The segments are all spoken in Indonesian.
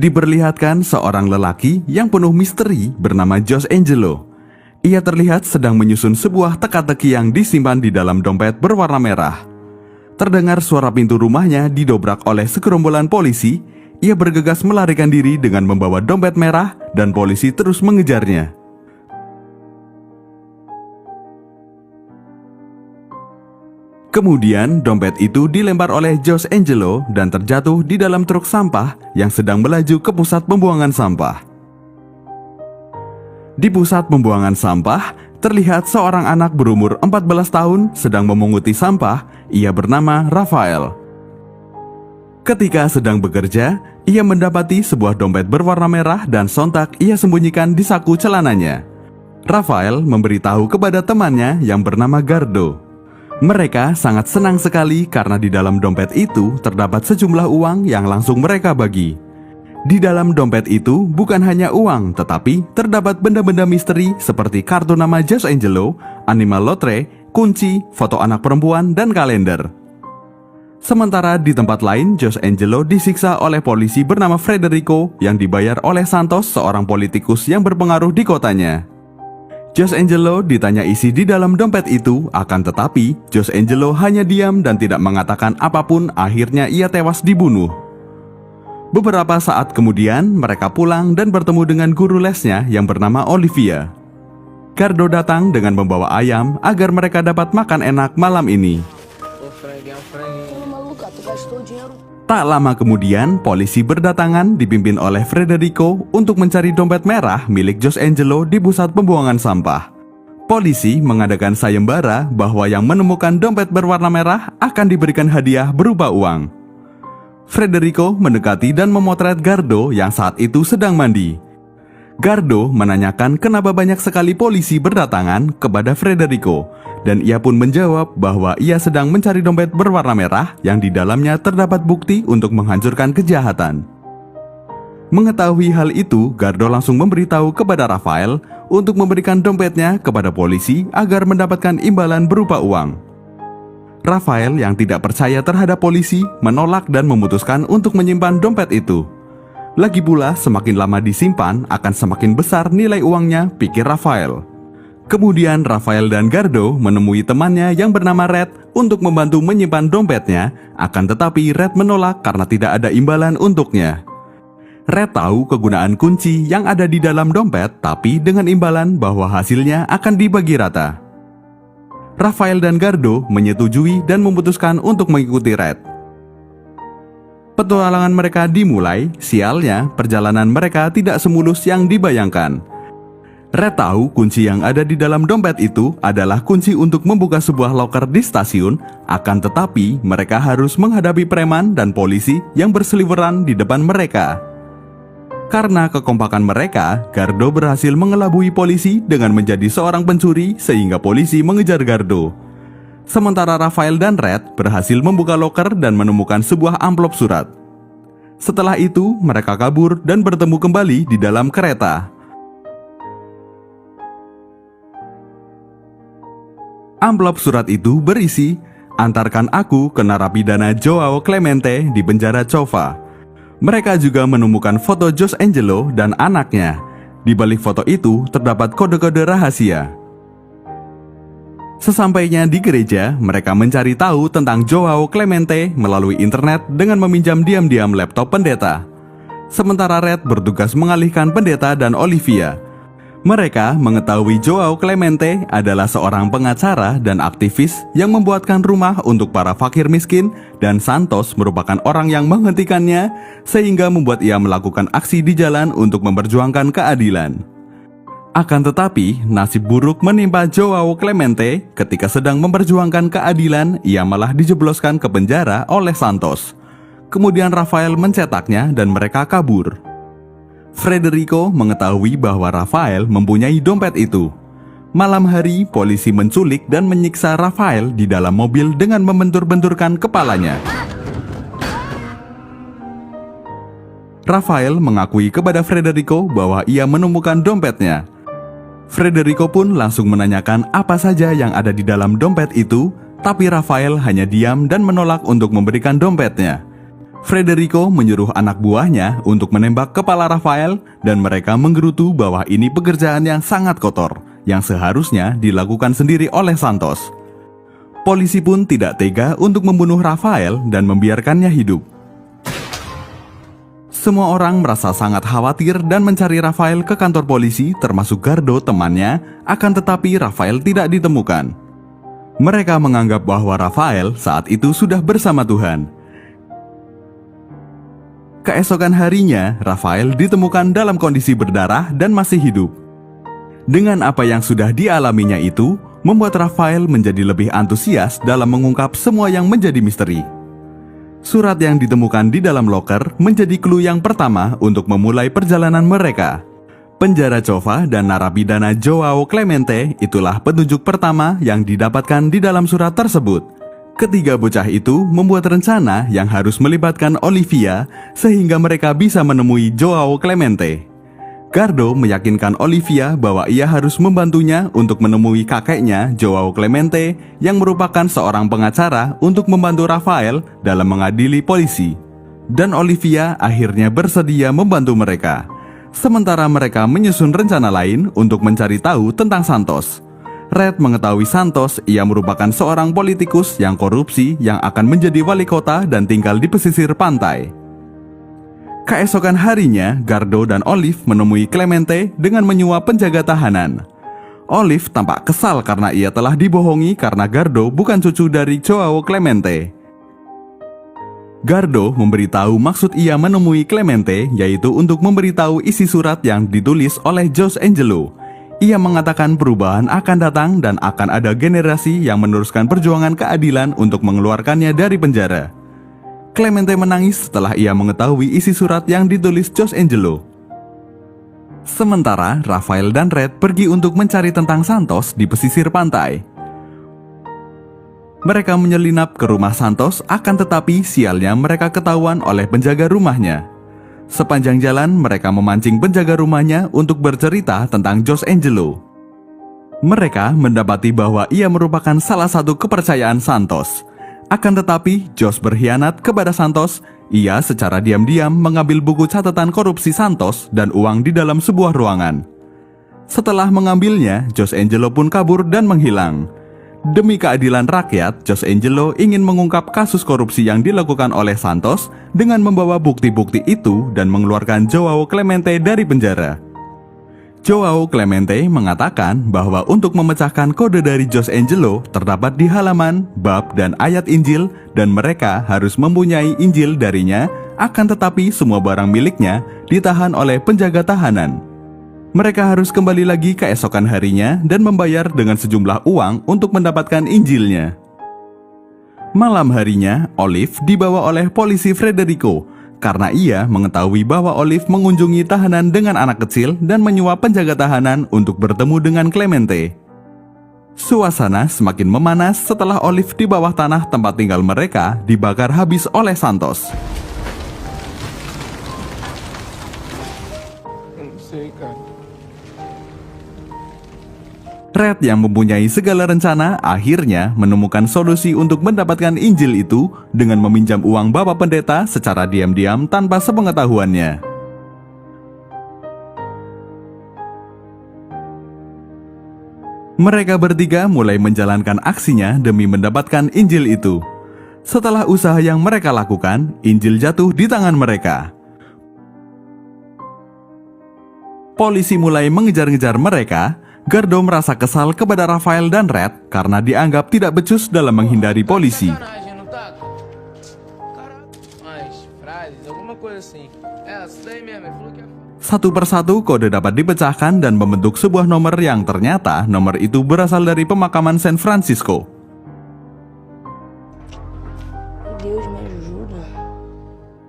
Diperlihatkan seorang lelaki yang penuh misteri bernama Josh Angelo. Ia terlihat sedang menyusun sebuah teka-teki yang disimpan di dalam dompet berwarna merah. Terdengar suara pintu rumahnya didobrak oleh segerombolan polisi. Ia bergegas melarikan diri dengan membawa dompet merah dan polisi terus mengejarnya. Kemudian dompet itu dilempar oleh Josh Angelo dan terjatuh di dalam truk sampah yang sedang melaju ke pusat pembuangan sampah. Di pusat pembuangan sampah, terlihat seorang anak berumur 14 tahun sedang memunguti sampah. Ia bernama Rafael. Ketika sedang bekerja, ia mendapati sebuah dompet berwarna merah dan sontak ia sembunyikan di saku celananya. Rafael memberitahu kepada temannya yang bernama Gardo. Mereka sangat senang sekali karena di dalam dompet itu terdapat sejumlah uang yang langsung mereka bagi. Di dalam dompet itu bukan hanya uang, tetapi terdapat benda-benda misteri seperti kartu nama Josh Angelo, animal lotre, kunci, foto anak perempuan, dan kalender. Sementara di tempat lain, Josh Angelo disiksa oleh polisi bernama Frederico yang dibayar oleh Santos, seorang politikus yang berpengaruh di kotanya. Josh Angelo ditanya isi di dalam dompet itu, akan tetapi Josh Angelo hanya diam dan tidak mengatakan apapun. Akhirnya ia tewas dibunuh. Beberapa saat kemudian mereka pulang dan bertemu dengan guru lesnya yang bernama Olivia. Gardo datang dengan membawa ayam agar mereka dapat makan enak malam ini. Tak lama kemudian, polisi berdatangan dipimpin oleh Frederico untuk mencari dompet merah milik Josh Angelo di pusat pembuangan sampah. Polisi mengadakan sayembara bahwa yang menemukan dompet berwarna merah akan diberikan hadiah berupa uang. Frederico mendekati dan memotret Gardo yang saat itu sedang mandi. Gardo menanyakan kenapa banyak sekali polisi berdatangan kepada Frederico, dan ia pun menjawab bahwa ia sedang mencari dompet berwarna merah yang di dalamnya terdapat bukti untuk menghancurkan kejahatan. Mengetahui hal itu, Gardo langsung memberitahu kepada Rafael untuk memberikan dompetnya kepada polisi agar mendapatkan imbalan berupa uang. Rafael yang tidak percaya terhadap polisi menolak dan memutuskan untuk menyimpan dompet itu. Lagi pula, semakin lama disimpan akan semakin besar nilai uangnya, pikir Rafael. Kemudian Rafael dan Gardo menemui temannya yang bernama Red untuk membantu menyimpan dompetnya, akan tetapi Red menolak karena tidak ada imbalan untuknya. Red tahu kegunaan kunci yang ada di dalam dompet, tapi dengan imbalan bahwa hasilnya akan dibagi rata. Rafael dan Gardo menyetujui dan memutuskan untuk mengikuti Red. Petualangan mereka dimulai. Sialnya, perjalanan mereka tidak semulus yang dibayangkan. Red tahu kunci yang ada di dalam dompet itu adalah kunci untuk membuka sebuah loker di stasiun, akan tetapi mereka harus menghadapi preman dan polisi yang berseliweran di depan mereka. Karena kekompakan mereka, Gardo berhasil mengelabui polisi dengan menjadi seorang pencuri sehingga polisi mengejar Gardo. Sementara Rafael dan Red berhasil membuka loker dan menemukan sebuah amplop surat. Setelah itu, mereka kabur dan bertemu kembali di dalam kereta. Amplop surat itu berisi, "Antarkan aku ke narapidana Joao Clemente di penjara Cova." Mereka juga menemukan foto Josh Angelo dan anaknya. Di balik foto itu terdapat kode-kode rahasia. Sesampainya di gereja, mereka mencari tahu tentang Joao Clemente melalui internet dengan meminjam diam-diam laptop pendeta. Sementara Red bertugas mengalihkan pendeta dan Olivia. Mereka mengetahui Joao Clemente adalah seorang pengacara dan aktivis yang membuatkan rumah untuk para fakir miskin, dan Santos merupakan orang yang menghentikannya sehingga membuat ia melakukan aksi di jalan untuk memperjuangkan keadilan. Akan tetapi, nasib buruk menimpa Joao Clemente. Ketika sedang memperjuangkan keadilan, ia malah dijebloskan ke penjara oleh Santos. Kemudian Rafael mencetaknya dan mereka kabur. Frederico mengetahui bahwa Rafael mempunyai dompet itu. Malam hari, polisi menculik dan menyiksa Rafael di dalam mobil dengan membentur-benturkan kepalanya. Rafael mengakui kepada Frederico bahwa ia menemukan dompetnya. Frederico pun langsung menanyakan apa saja yang ada di dalam dompet itu, tapi Rafael hanya diam dan menolak untuk memberikan dompetnya. Frederico menyuruh anak buahnya untuk menembak kepala Rafael dan mereka menggerutu bahwa ini pekerjaan yang sangat kotor yang seharusnya dilakukan sendiri oleh Santos. Polisi pun tidak tega untuk membunuh Rafael dan membiarkannya hidup. Semua orang merasa sangat khawatir dan mencari Rafael ke kantor polisi termasuk Gardo temannya, akan tetapi Rafael tidak ditemukan. Mereka menganggap bahwa Rafael saat itu sudah bersama Tuhan. Keesokan harinya, Rafael ditemukan dalam kondisi berdarah dan masih hidup. Dengan apa yang sudah dialaminya itu, membuat Rafael menjadi lebih antusias dalam mengungkap semua yang menjadi misteri. Surat yang ditemukan di dalam loker menjadi clue yang pertama untuk memulai perjalanan mereka. Penjara Cova dan narapidana Joao Clemente itulah petunjuk pertama yang didapatkan di dalam surat tersebut. Ketiga bocah itu membuat rencana yang harus melibatkan Olivia sehingga mereka bisa menemui Joao Clemente. Gardo meyakinkan Olivia bahwa ia harus membantunya untuk menemui kakeknya Joao Clemente yang merupakan seorang pengacara untuk membantu Rafael dalam mengadili polisi. Dan Olivia akhirnya bersedia membantu mereka. Sementara mereka menyusun rencana lain untuk mencari tahu tentang Santos. Red mengetahui Santos ia merupakan seorang politikus yang korupsi yang akan menjadi wali kota dan tinggal di pesisir pantai. Keesokan harinya, Gardo dan Olive menemui Clemente dengan menyuap penjaga tahanan. Olive tampak kesal karena ia telah dibohongi karena Gardo bukan cucu dari Joao Clemente. Gardo memberitahu maksud ia menemui Clemente yaitu untuk memberitahu isi surat yang ditulis oleh Jose Angelo. Ia mengatakan perubahan akan datang dan akan ada generasi yang meneruskan perjuangan keadilan untuk mengeluarkannya dari penjara. Clemente menangis setelah ia mengetahui isi surat yang ditulis Jose Angelo. Sementara Rafael dan Red pergi untuk mencari tentang Santos di pesisir pantai. Mereka menyelinap ke rumah Santos, akan tetapi sialnya mereka ketahuan oleh penjaga rumahnya. Sepanjang jalan mereka memancing penjaga rumahnya untuk bercerita tentang Jose Angelo. Mereka mendapati bahwa ia merupakan salah satu kepercayaan Santos. Akan tetapi, Jose berkhianat kepada Santos. Ia secara diam-diam mengambil buku catatan korupsi Santos dan uang di dalam sebuah ruangan. Setelah mengambilnya, Jose Angelo pun kabur dan menghilang. Demi keadilan rakyat, Jose Angelo ingin mengungkap kasus korupsi yang dilakukan oleh Santos dengan membawa bukti-bukti itu dan mengeluarkan Joao Clemente dari penjara. Joao Clemente mengatakan bahwa untuk memecahkan kode dari Jose Angelo terdapat di halaman, bab, dan ayat Injil dan mereka harus mempunyai Injil darinya, akan tetapi semua barang miliknya ditahan oleh penjaga tahanan. Mereka harus kembali lagi keesokan harinya dan membayar dengan sejumlah uang untuk mendapatkan Injilnya. Malam harinya, Olive dibawa oleh polisi Frederico karena ia mengetahui bahwa Olive mengunjungi tahanan dengan anak kecil dan menyuap penjaga tahanan untuk bertemu dengan Clemente. Suasana semakin memanas setelah Olive di bawah tanah tempat tinggal mereka dibakar habis oleh Santos. Red yang mempunyai segala rencana akhirnya menemukan solusi untuk mendapatkan Injil itu dengan meminjam uang Bapak Pendeta secara diam-diam tanpa sepengetahuannya. Mereka bertiga mulai menjalankan aksinya demi mendapatkan Injil itu. Setelah usaha yang mereka lakukan, Injil jatuh di tangan mereka. Polisi mulai mengejar-ngejar mereka. Gardo merasa kesal kepada Rafael dan Red karena dianggap tidak becus dalam menghindari polisi. Satu persatu kode dapat dipecahkan dan membentuk sebuah nomor yang ternyata nomor itu berasal dari pemakaman San Francisco.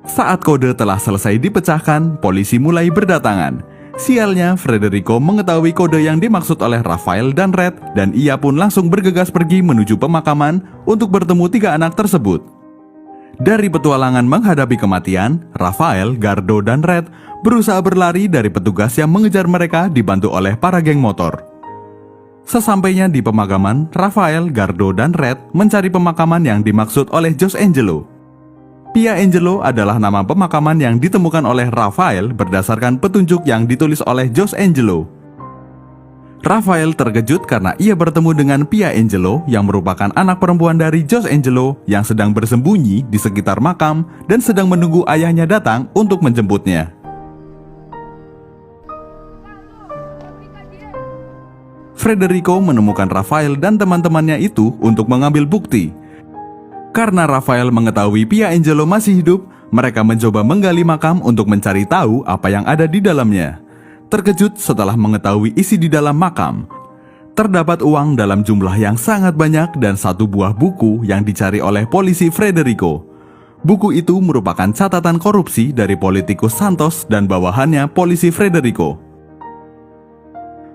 Saat kode telah selesai dipecahkan, polisi mulai berdatangan. Sialnya, Frederico mengetahui kode yang dimaksud oleh Rafael dan Red dan ia pun langsung bergegas pergi menuju pemakaman untuk bertemu tiga anak tersebut. Dari petualangan menghadapi kematian, Rafael, Gardo, dan Red berusaha berlari dari petugas yang mengejar mereka dibantu oleh para geng motor. Sesampainya di pemakaman, Rafael, Gardo, dan Red mencari pemakaman yang dimaksud oleh Jose Angelo. Pia Angelo adalah nama pemakaman yang ditemukan oleh Raphael berdasarkan petunjuk yang ditulis oleh Jose Angelo. Raphael terkejut karena ia bertemu dengan Pia Angelo yang merupakan anak perempuan dari Jose Angelo yang sedang bersembunyi di sekitar makam dan sedang menunggu ayahnya datang untuk menjemputnya. Federico menemukan Raphael dan teman-temannya itu untuk mengambil bukti. Karena Raphael mengetahui Pia Angelo masih hidup, mereka mencoba menggali makam untuk mencari tahu apa yang ada di dalamnya. Terkejut setelah mengetahui isi di dalam makam. Terdapat uang dalam jumlah yang sangat banyak dan satu buah buku yang dicari oleh polisi Federico. Buku itu merupakan catatan korupsi dari politikus Santos dan bawahannya polisi Federico.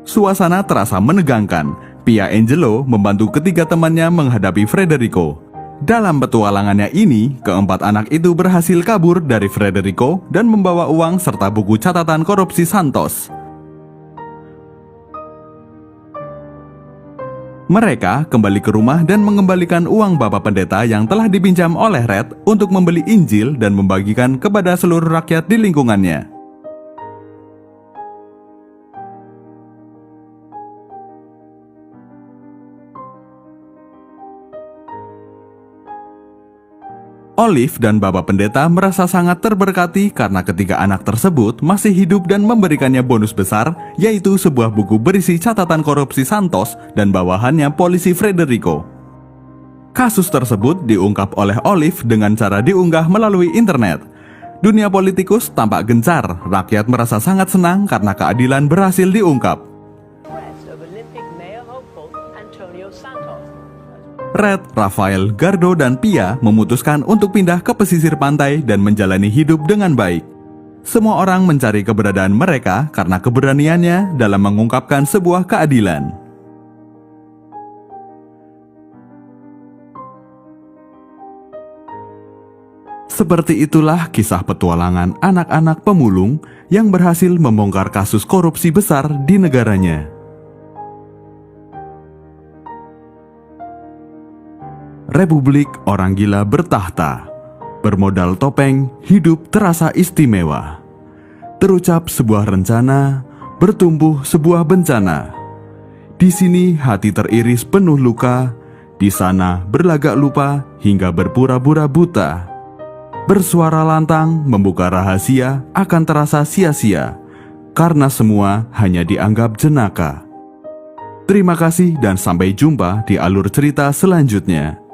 Suasana terasa menegangkan. Pia Angelo membantu ketiga temannya menghadapi Federico. Dalam petualangannya ini, keempat anak itu berhasil kabur dari Federico dan membawa uang serta buku catatan korupsi Santos. Mereka kembali ke rumah dan mengembalikan uang Bapak Pendeta yang telah dipinjam oleh Red untuk membeli Injil dan membagikan kepada seluruh rakyat di lingkungannya. Olive dan Bapak Pendeta merasa sangat terberkati karena ketiga anak tersebut masih hidup dan memberikannya bonus besar, yaitu sebuah buku berisi catatan korupsi Santos dan bawahannya polisi Federico. Kasus tersebut diungkap oleh Olive dengan cara diunggah melalui internet. Dunia politikus tampak gencar, rakyat merasa sangat senang karena keadilan berhasil diungkap. Red, Raphael, Gardo, dan Pia memutuskan untuk pindah ke pesisir pantai dan menjalani hidup dengan baik. Semua orang mencari keberadaan mereka karena keberaniannya dalam mengungkapkan sebuah keadilan. Seperti itulah kisah petualangan anak-anak pemulung yang berhasil membongkar kasus korupsi besar di negaranya. Republik Orang Gila bertahta. Bermodal topeng, hidup terasa istimewa. Terucap sebuah rencana, bertumbuh sebuah bencana. Di sini hati teriris penuh luka, di sana berlagak lupa hingga berpura-pura buta. Bersuara lantang, membuka rahasia akan terasa sia-sia, karena semua hanya dianggap jenaka. Terima kasih dan sampai jumpa di alur cerita selanjutnya.